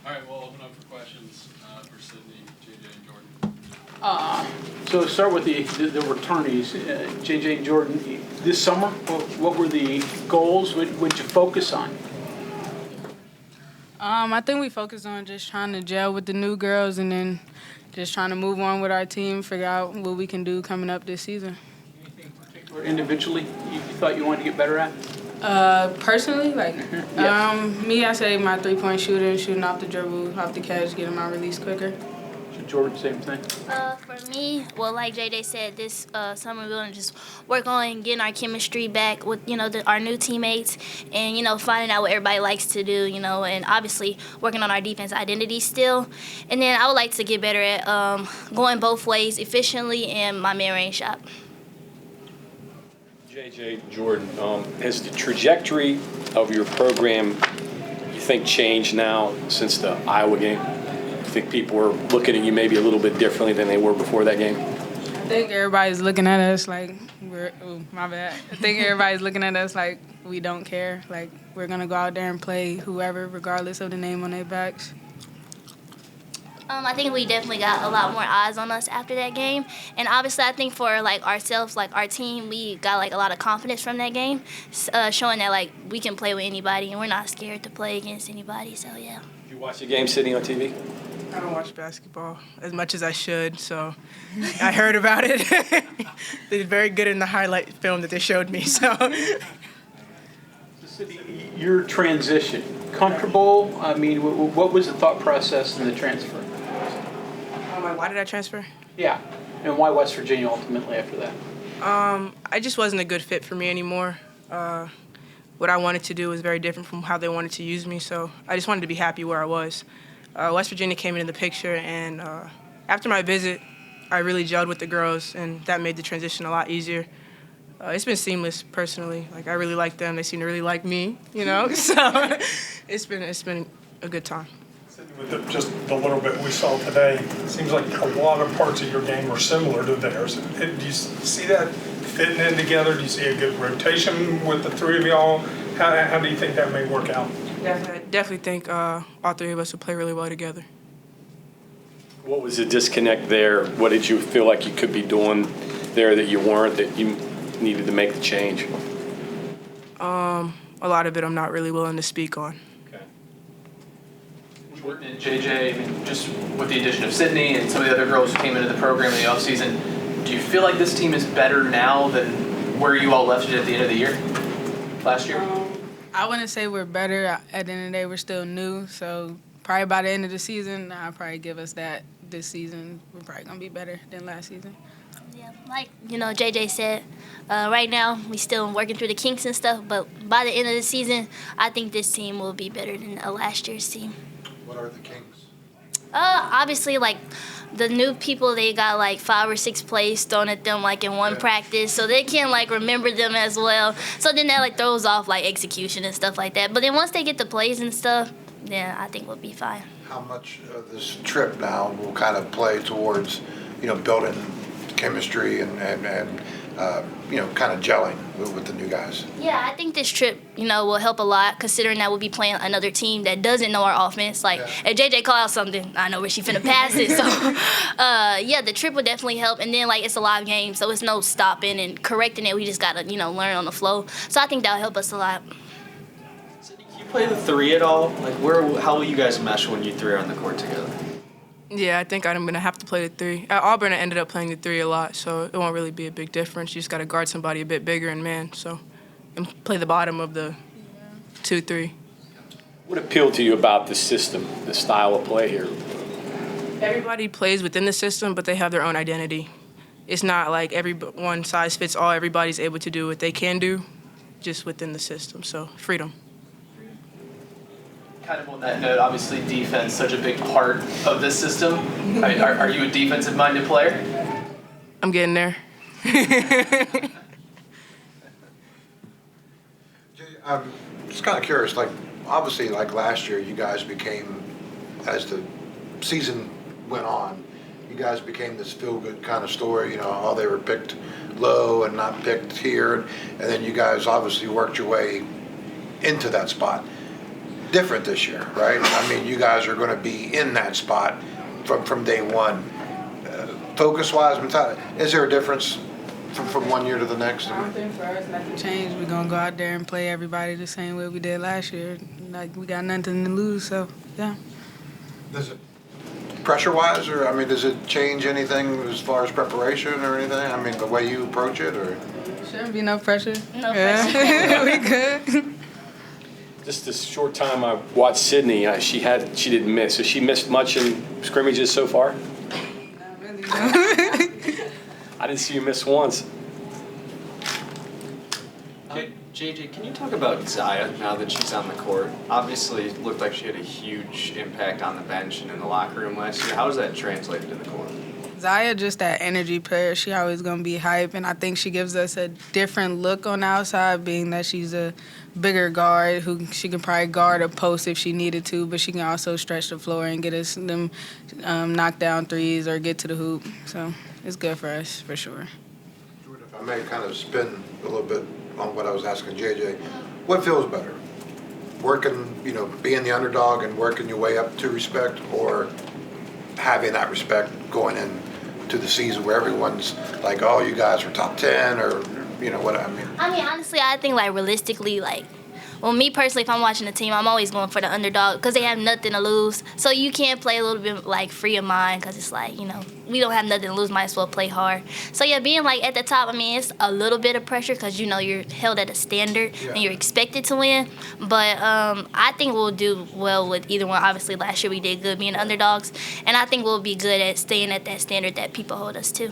All right, we'll open up for questions for Sydney, JJ, and Jordan. So start with the returnees, JJ and Jordan. This summer, what were the goals? What did you focus on? I think we focused on just trying to gel with the new girls and then just trying to move on with our team, figure out what we can do coming up this season. Anything particular individually you thought you wanted to get better at? Personally, Yes. me, I say my three-point shooting off the dribble, off the catch, getting my release quicker. So Jordan, same thing? For me, well, like JJ said, this summer we're going to just work on getting our chemistry back with, our new teammates and, finding out what everybody likes to do, and obviously working on our defense identity still. And then I would like to get better at going both ways efficiently in my mid-range shot. JJ, Jordan, has the trajectory of your program, you think, changed now since the Iowa game? You think people are looking at you maybe a little bit differently than they were before that game? I think everybody's looking at us like my bad. I think everybody's looking at us like we don't care. Like we're going to go out there and play whoever, regardless of the name on their backs. I think we definitely got a lot more eyes on us after that game. And obviously I think for ourselves, our team, we got a lot of confidence from that game, showing that we can play with anybody and we're not scared to play against anybody. So yeah. Did you watch the game sitting on TV? I don't watch basketball as much as I should, so I heard about it. They did very good in the highlight film that they showed me. So, Your transition, comfortable? I mean, what was the thought process in the transfer? why did I transfer? Yeah, and why West Virginia ultimately after that? I just wasn't a good fit for me anymore. What I wanted to do was very different from how they wanted to use me, so I just wanted to be happy where I was. West Virginia came into the picture, and after my visit, I really gelled with the girls, and that made the transition a lot easier. It's been seamless, personally. I really like them. They seem to really like me, So it's been a good time. With just the little bit we saw today, it seems like a lot of parts of your game are similar to theirs. Do you see that fitting in together? Do you see a good rotation with the three of y'all? How do you think that may work out? I definitely think all three of us will play really well together. What was the disconnect there? What did you feel like you could be doing there that you weren't, that you needed to make the change? A lot of it I'm not really willing to speak on. Jordan and JJ, I mean, just with the addition of Sydney and some of the other girls who came into the program in the offseason, do you feel like this team is better now than where you all left it at the end of the year, last year? I wouldn't say we're better. At the end of the day, we're still new. So probably by the end of the season, I'll probably give us that this season. We're probably going to be better than last season. Yeah, like JJ said, right now we still working through the kinks and stuff, but by the end of the season, I think this team will be better than last year's team. What are the kinks? Obviously, the new people, they got 5 or 6 plays thrown at them in one practice, so they can't remember them as well. So then that throws off execution and stuff like that. But then once they get the plays and stuff, then I think we'll be fine. How much of this trip now will kind of play towards, building chemistry and kind of gelling with the new guys? Yeah, I think this trip, will help a lot, considering that we'll be playing another team that doesn't know our offense. If JJ call out something, I know where she finna pass it. So, yeah, the trip will definitely help. And then, it's a live game, so it's no stopping and correcting it. We just gotta, learn on the flow. So I think that'll help us a lot. Can you play the three at all? How will you guys mesh when you three are on the court together? Yeah, I think I'm going to have to play the three. At Auburn, I ended up playing the three a lot, so it won't really be a big difference. You just got to guard somebody a bit bigger and play the bottom of the 2-3. What appealed to you about the system, the style of play here? Everybody plays within the system, but they have their own identity. It's not like one size fits all. Everybody's able to do what they can do just within the system, so freedom. Kind of on that note, obviously defense such a big part of this system. Are you a defensive-minded player? I'm getting there. I'm just kind of curious, obviously last year you guys became, as the season went on, you guys became this feel-good kind of story, how they were picked low and not picked here, and then you guys obviously worked your way into that spot. different this year, right? I mean, you guys are going to be in that spot from day one. Focus-wise, is there a difference from one year to the next? I don't think for us nothing changed. We're gonna go out there and play everybody the same way we did last year. Like we got nothing to lose, so yeah. Does it pressure-wise, or I mean, does it change anything as far as preparation or anything? I mean, the way you approach it, or? Shouldn't be no pressure. No pressure. We good. Just this short time I watched Sydney, she didn't miss. Has she missed much in scrimmages so far? Not really, no. I didn't see you miss once. JJ, can you talk about Zaya now that she's on the court? Obviously, it looked like she had a huge impact on the bench and in the locker room last year. How does that translate to the court? Zaya just that energy player. She always gonna be hype, and I think she gives us a different look on the outside, being that she's a bigger guard who she can probably guard a post if she needed to, but she can also stretch the floor and get us them knockdown threes or get to the hoop. So it's good for us for sure. Jordan, if I may kind of spin a little bit on what I was asking JJ, what feels better? Working, being the underdog and working your way up to respect, or having that respect going into the season where everyone's like, oh, you guys are top 10, or what I mean? I mean, honestly, I think like realistically, like, well, me personally, if I'm watching the team, I'm always going for the underdog because they have nothing to lose. So you can't play a little bit like free of mind because it's like, we don't have nothing to lose, might as well play hard. So yeah, being like at the top, I mean, it's a little bit of pressure because you're held at a standard and you're expected to win. But I think we'll do well with either one. Obviously, last year we did good being underdogs, and I think we'll be good at staying at that standard that people hold us to.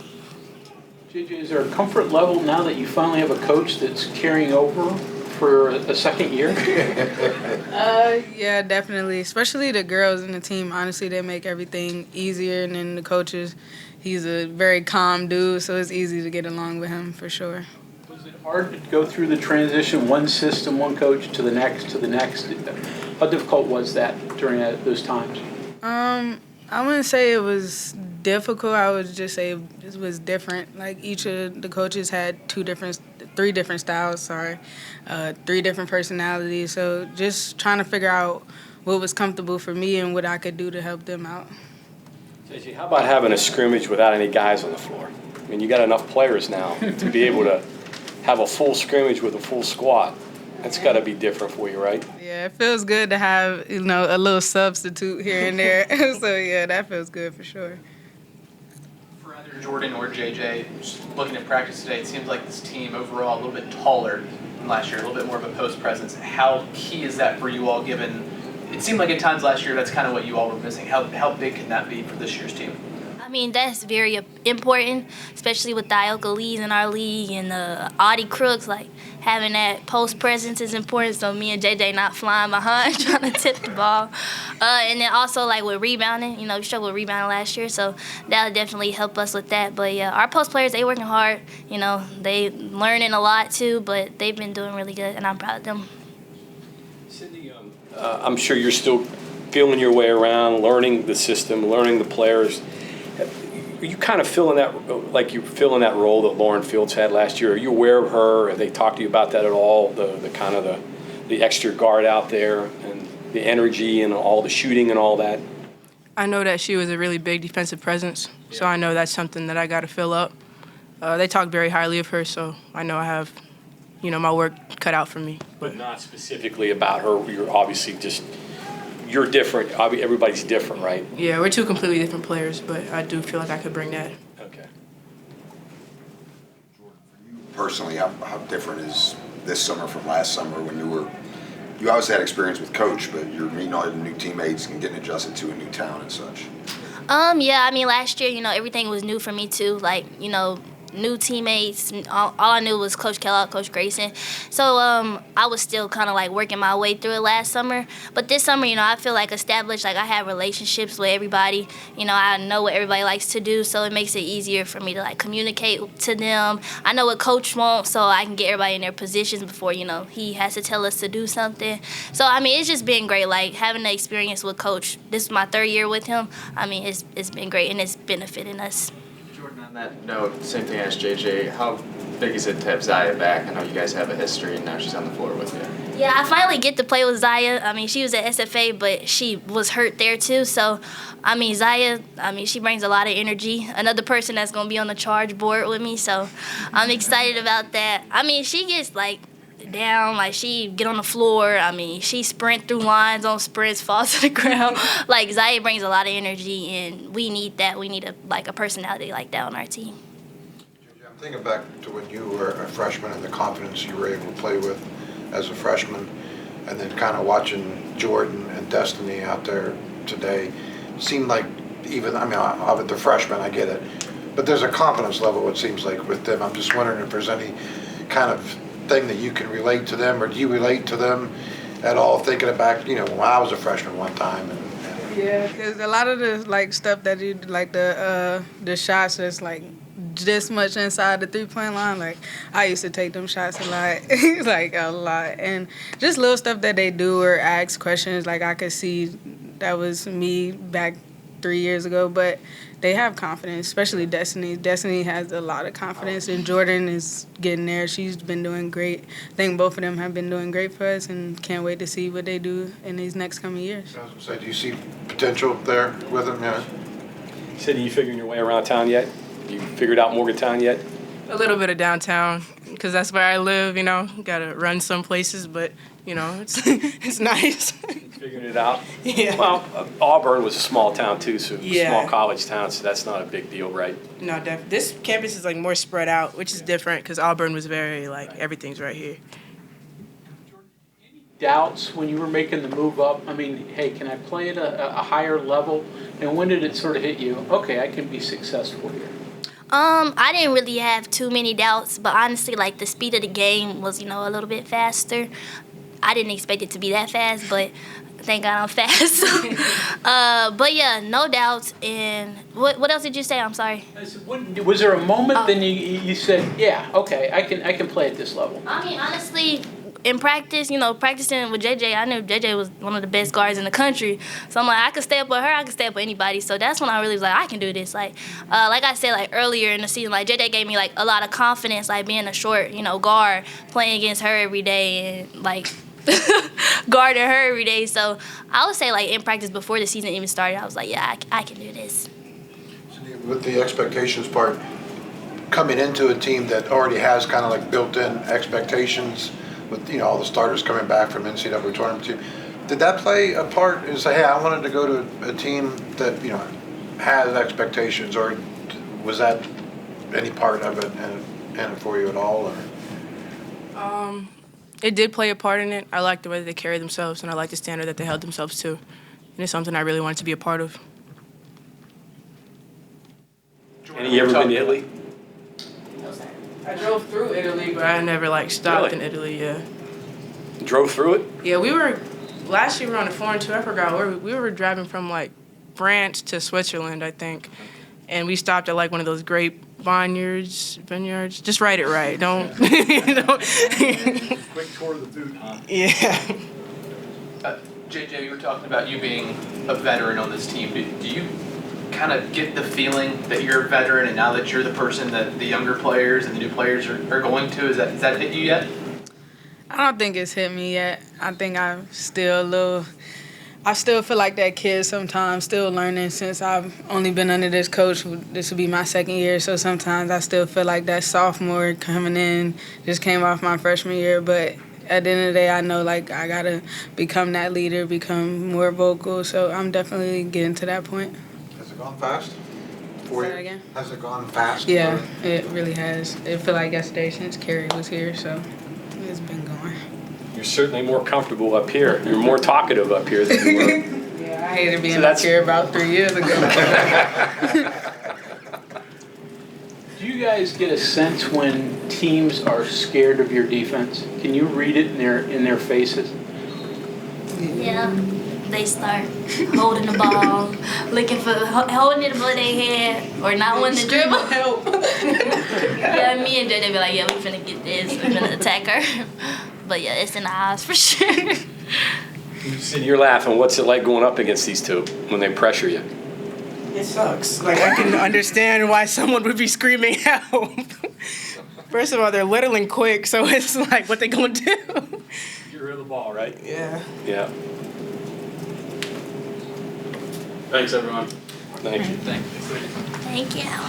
JJ, is there a comfort level now that you finally have a coach that's carrying over for a second year? Yeah, definitely. Especially the girls in the team. Honestly, they make everything easier. And then the coaches, he's a very calm dude, so it's easy to get along with him for sure. Was it hard to go through the transition, one system, one coach to the next, to the next? How difficult was that during those times? I wouldn't say it was difficult. I would just say it was different. Like each of the coaches had three different styles, 3 different personalities. So just trying to figure out what was comfortable for me and what I could do to help them out. JJ, how about having a scrimmage without any guys on the floor? I mean, you got enough players now to be able to have a full scrimmage with a full squad. That's got to be different for you, right? Yeah, it feels good to have, a little substitute here and there. So, yeah, that feels good for sure. For either Jordan or JJ, just looking at practice today, it seems like this team overall a little bit taller than last year, a little bit more of a post presence. How key is that for you all, given it seemed like at times last year that's kind of what you all were missing? How big can that be for this year's team? I mean, that's very important, especially with the Ioka Lees in our league and the Audie Crooks. Like, having that post presence is important, so me and JJ not flying behind trying to tip the ball. And then also, like, with rebounding, we struggled with rebounding last year, so that'll definitely help us with that. But, yeah, our post players, they working hard. They learning a lot, too, but they've been doing really good, and I'm proud of them. Sydney, I'm sure you're still feeling your way around, learning the system, learning the players. Are you kind of feeling that, like you're filling that role that Lauren Fields had last year? Are you aware of her? Have they talked to you about that at all? The kind of the extra guard out there and the energy and all the shooting and all that? I know that she was a really big defensive presence, so I know that's something that I got to fill up. They talk very highly of her, so I know I have, my work cut out for me. But not specifically about her. You're obviously you're different. Everybody's different, right? Yeah, we're two completely different players, but I do feel like I could bring that. Okay. Jordan, for you personally, how different is this summer from last summer when you obviously had experience with Coach, but you're meeting all your new teammates and getting adjusted to a new town and such? Yeah, I mean, last year, everything was new for me, too. Like, new teammates. All I knew was Coach Kellogg, Coach Grayson. So I was still kind of like working my way through it last summer. But this summer, I feel like established, like I have relationships with everybody. I know what everybody likes to do, so it makes it easier for me to like communicate to them. I know what Coach wants, so I can get everybody in their positions before, he has to tell us to do something. So, I mean, it's just been great, like having the experience with Coach. This is my 3rd year with him. I mean, it's been great, and it's benefiting us. On that note, same thing as JJ, how big is it to have Zaya back? I know you guys have a history, and now she's on the floor with you. Yeah, I finally get to play with Zaya. I mean, she was at SFA, but she was hurt there too. So, I mean, Zaya, she brings a lot of energy. Another person that's going to be on the charge board with me. So, I'm excited about that. I mean, she gets, down, she get on the floor. I mean, she sprint through lines on sprints, falls to the ground. Zaya brings a lot of energy, and we need that. We need a personality like that on our team. I'm thinking back to when you were a freshman and the confidence you were able to play with as a freshman, and then kind of watching Jordan and Destiny out there today, seemed like even, they're freshmen, I get it, but there's a confidence level, it seems like, with them. I'm just wondering if there's any kind of thing that you can relate to them, or do you relate to them at all, thinking back, when I was a freshman one time? Yeah, because a lot of the stuff that you the shots that's this much inside the 3-point line, I used to take them shots a lot, a lot, and just little stuff that they do or ask questions. I could see that was me back 3 years ago, but they have confidence, especially Destiny. Destiny has a lot of confidence, and Jordan is getting there. She's been doing great. I think both of them have been doing great for us, and can't wait to see what they do in these next coming years. I was going to say, do you see potential there with them? Yeah. Said, are you figuring your way around town yet? You figured out Morgantown yet? A little bit of downtown, because that's where I live, Got to run some places, but, it's it's nice. Figuring it out? Yeah. Well, Auburn was a small town, too, so Yeah. small college town, so that's not a big deal, right? No, this campus is, more spread out, which is different, because Auburn was very, everything's right here. Doubts when you were making the move up? Hey, can I play at a higher level? And when did it sort of hit you, okay, I can be successful here? I didn't really have too many doubts, but honestly, the speed of the game was, a little bit faster. I didn't expect it to be that fast, but thank God I'm fast. But yeah, no doubts. And what else did you say? I'm sorry. Was there a moment then you said, yeah, okay, I can play at this level? Honestly, in practice, practicing with JJ, I knew JJ was one of the best guards in the country. So I'm I could stay up with her, I could stay up with anybody. So that's when I really was I can do this. Like I said, earlier in the season, JJ gave me, a lot of confidence, being a short, guard, playing against her every day and, guarding her every day. So I would say, in practice before the season even started, I was yeah, I can do this. With the expectations part, coming into a team that already has kind of built-in expectations, with all the starters coming back from NCAA tournament too, did that play a part in say, hey, I wanted to go to a team that has expectations, or was that any part of it in it for you at all? Or? It did play a part in it. I liked the way that they carried themselves, and I liked the standard that they held themselves to. And it's something I really wanted to be a part of. And you ever been to Italy? I drove through Italy, but I never stopped in Italy. Yeah. Drove through it? Yeah, last year we were on a foreign tour. I forgot where we were driving from France to Switzerland, I think, and we stopped at one of those grape vineyards. Just write it right. Don't. Quick tour of the boot, huh? Yeah. JJ, you were talking about you being a veteran on this team. Do you kind of get the feeling that you're a veteran, and now that you're the person that the younger players and the new players are going to, has that hit you yet? I don't think it's hit me yet. I think I'm still I still feel like that kid sometimes, still learning since I've only been under this coach. This will be my second year, so sometimes I still feel like that sophomore coming in, just came off my freshman year, but at the end of the day, I know I gotta become that leader, become more vocal, so I'm definitely getting to that point. Has it gone fast? Say that again? Has it gone fast? Yeah, it really has. It feel like yesterday since Carrie was here, so it's been going. You're certainly more comfortable up here. You're more talkative up here than you were. Yeah, I hated being up here about 3 years ago. Do you guys get a sense when teams are scared of your defense? Can you read it in their faces? Yeah. They start holding the ball, looking for holding it above their head, or not wanting to dribble. Help. Yeah, me and JJ be yeah, we finna get this, we finna attack her. But yeah, it's in the eyes for sure. You're laughing. What's it like going up against these two when they pressure you? It sucks. I can understand why someone would be screaming help. First of all, they're little and quick, so it's what they gonna do? Get rid of the the ball, right? Yeah. Yeah. Thanks, everyone. Thank you. Thanks. Thank you.